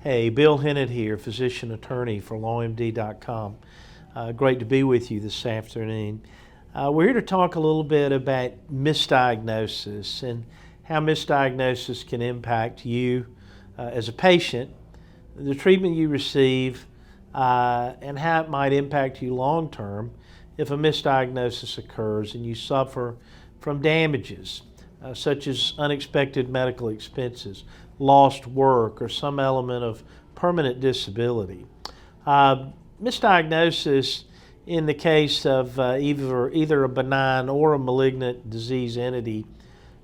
Hey, Bill Hinnant here, physician attorney for LawMD.com. Great to be with you this afternoon. We're here to talk a little bit about misdiagnosis and how misdiagnosis can impact you as a patient, the treatment you receive, and how it might impact you long term if a misdiagnosis occurs and you suffer from damages such as unexpected medical expenses, lost work, or some element of permanent disability. Misdiagnosis in the case of either a benign or a malignant disease entity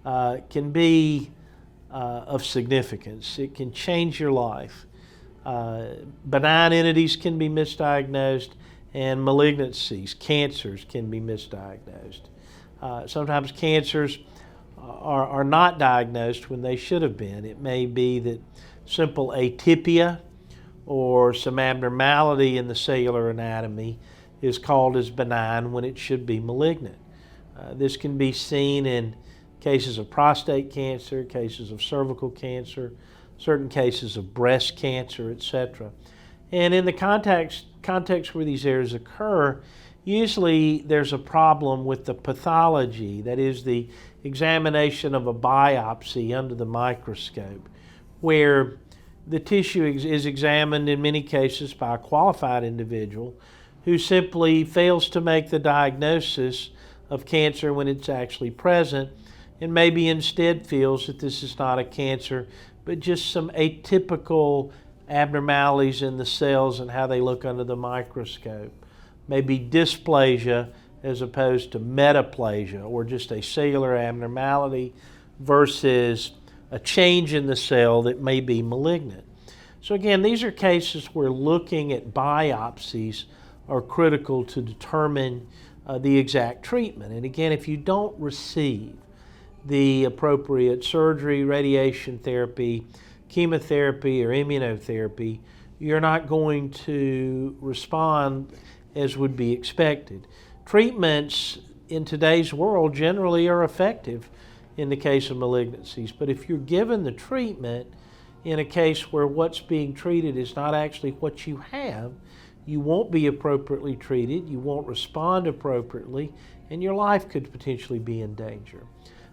can be of significance. It can change your life. Benign entities can be misdiagnosed, and malignancies, cancers, can be misdiagnosed. Sometimes cancers are not diagnosed when they should have been. It may be that simple atypia or some abnormality in the cellular anatomy is called as benign when it should be malignant. This can be seen in cases of prostate cancer, cases of cervical cancer, certain cases of breast cancer, etc. And in the context where these errors occur, usually there's a problem with the pathology, that is the examination of a biopsy under the microscope, where the tissue is examined in many cases by a qualified individual who simply fails to make the diagnosis of cancer when it's actually present, and maybe instead feels that this is not a cancer but just some atypical abnormalities in the cells and how they look under the microscope. Maybe dysplasia as opposed to metaplasia, or just a cellular abnormality versus a change in the cell that may be malignant. So again, these are cases where looking at biopsies are critical to determine the exact treatment. And again, if you don't receive the appropriate surgery, radiation therapy, chemotherapy, or immunotherapy, you're not going to respond as would be expected. Treatments in today's world generally are effective in the case of malignancies, but if you're given the treatment in a case where what's being treated is not actually what you have, you won't be appropriately treated, you won't respond appropriately, and your life could potentially be in danger.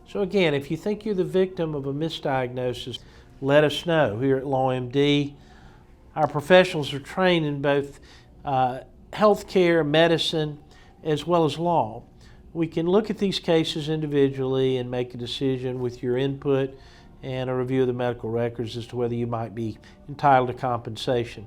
So again, if you think you're the victim of a misdiagnosis, let us know. Here at LawMD, our professionals are trained in both healthcare, medicine, as well as law. We can look at these cases individually and make a decision with your input and a review of the medical records as to whether you might be entitled to compensation.